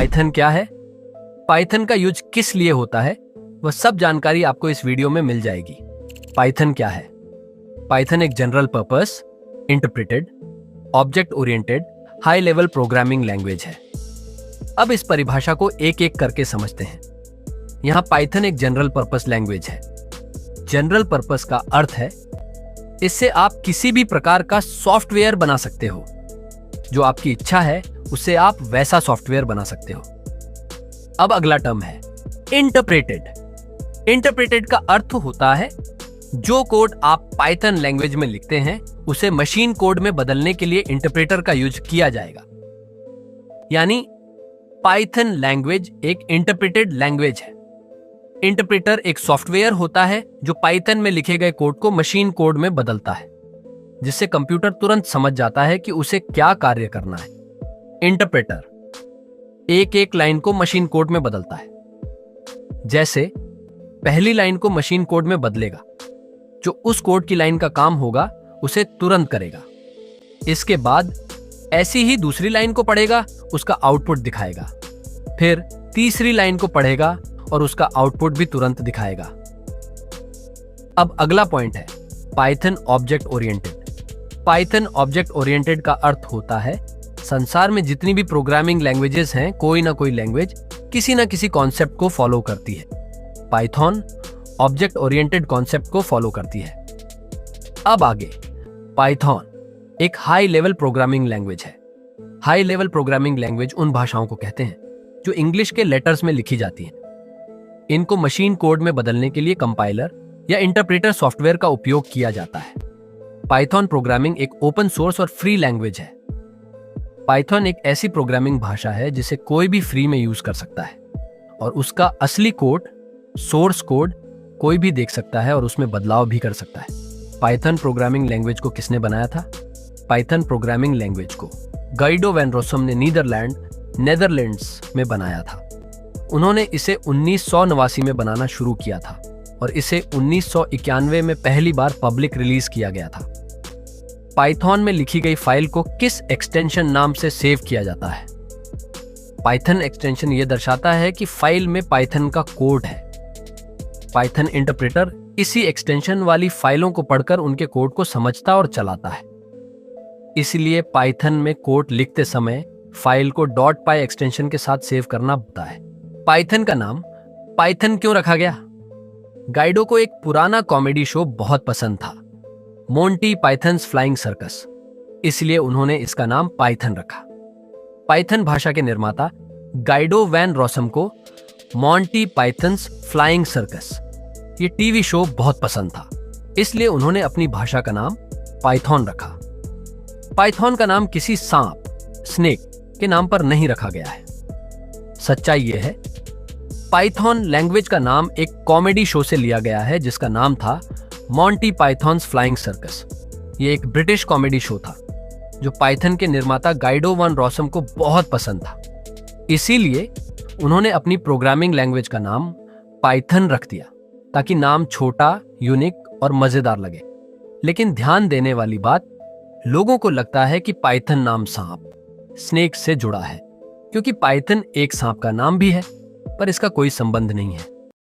Python क्या है, Python का यूज किस लिए होता है, वह सब जानकारी आपको इस वीडियो में मिल जाएगी। पाइथन क्या है? पाइथन एक general purpose, interpreted, object oriented, high level programming language है। अब इस परिभाषा को एक एक करके समझते हैं। यहां पाइथन एक जनरल पर्पस लैंग्वेज है। जनरल पर्पस का अर्थ है इससे आप किसी भी प्रकार का सॉफ्टवेयर बना सकते हो। जो आपकी इच्छा है उससे आप वैसा सॉफ्टवेयर बना सकते हो। अब अगला टर्म है इंटरप्रेटेड। इंटरप्रेटेड का अर्थ होता है जो कोड आप पाइथन लैंग्वेज में लिखते हैं उसे मशीन कोड में बदलने के लिए इंटरप्रेटर का यूज किया जाएगा। यानी पाइथन लैंग्वेज एक इंटरप्रेटेड लैंग्वेज है। इंटरप्रेटर एक सॉफ्टवेयर होता है जो पाइथन में लिखे गए कोड को मशीन कोड में बदलता है, जिससे कंप्यूटर तुरंत समझ जाता है कि उसे क्या कार्य करना है। इंटरप्रेटर एक एक लाइन को मशीन कोड में बदलता है। जैसे पहली लाइन को मशीन कोड में बदलेगा, जो उस कोड की लाइन का काम होगा उसे तुरंत करेगा। इसके बाद ऐसी ही दूसरी लाइन को पढ़ेगा, उसका आउटपुट दिखाएगा। फिर तीसरी लाइन को पढ़ेगा और उसका आउटपुट भी तुरंत दिखाएगा। अब अगला पॉइंट है Python object oriented. Python object oriented का अर्थ होता है संसार में जितनी भी प्रोग्रामिंग लैंग्वेजेस हैं, कोई ना कोई लैंग्वेज किसी ना किसी कॉन्सेप्ट को फॉलो करती है। पाइथन ऑब्जेक्ट ओरिएंटेड कॉन्सेप्ट को फॉलो करती है। अब आगे, पाइथन एक हाई लेवल प्रोग्रामिंग लैंग्वेज है। हाई लेवल प्रोग्रामिंग लैंग्वेज उन भाषाओं को कहते हैं जो इंग्लिश के लेटर्स में लिखी जाती हैं। इनको मशीन कोड में बदलने के लिए कंपाइलर या इंटरप्रेटर सॉफ्टवेयर का उपयोग किया जाता है। पाइथन प्रोग्रामिंग एक ओपन सोर्स और फ्री लैंग्वेज है। पाइथन एक ऐसी प्रोग्रामिंग भाषा है जिसे कोई भी फ्री में यूज कर सकता है और उसका असली कोड, सोर्स कोड कोई भी देख सकता है और उसमें बदलाव भी कर सकता है। पाइथन प्रोग्रामिंग लैंग्वेज को किसने बनाया था? पाइथन प्रोग्रामिंग लैंग्वेज को गाइडो वैन रोसम ने नीदरलैंड्स में बनाया था। उन्होंने इसे 1989 में बनाना शुरू किया था और इसे 1991 में पहली बार पब्लिक रिलीज किया गया था। पाइथन में लिखी गई फाइल को किस एक्सटेंशन नाम से सेव किया जाता है? पाइथन एक्सटेंशन यह दर्शाता है कि फाइल में पाइथन का कोड है। पाइथन इंटरप्रेटर इसी एक्सटेंशन वाली फाइलों को पढ़कर उनके कोड को समझता और चलाता है। इसलिए पाइथन में कोड लिखते समय फाइल को .py एक्सटेंशन के साथ सेव करना होता है। पाइथन का नाम पाइथन क्यों रखा गया? गाइडो को एक पुराना कॉमेडी शो बहुत पसंद था, मोंटी पाइथन्स फ्लाइंग सर्कस, इसलिए उन्होंने इसका नाम पाइथन रखा। पाइथन भाषा के निर्माता गाइडो वैन रोसम को मोंटी पाइथन्स फ्लाइंग सर्कस ये टीवी शो बहुत पसंद था, इसलिए उन्होंने अपनी भाषा का नाम पाइथन रखा। पाइथन का नाम किसी सांप, स्नेक के नाम पर नहीं रखा गया है। सच्चाई यह है पाइथन लैंग्वेज का नाम एक कॉमेडी शो से लिया गया है जिसका नाम था मोंटी पाइथन्स फ्लाइंग सर्कस। ये एक ब्रिटिश कॉमेडी शो था जो पाइथन के निर्माता गाइडो वैन रोसम को बहुत पसंद था। इसीलिए उन्होंने अपनी प्रोग्रामिंग लैंग्वेज का नाम पाइथन रख दिया ताकि नाम छोटा, यूनिक और मजेदार लगे। लेकिन ध्यान देने वाली बात, लोगों को लगता है कि पाइथन नाम सांप, स्नेक से जुड़ा है, क्योंकि पाइथन एक सांप का नाम भी है, पर इसका कोई संबंध नहीं है।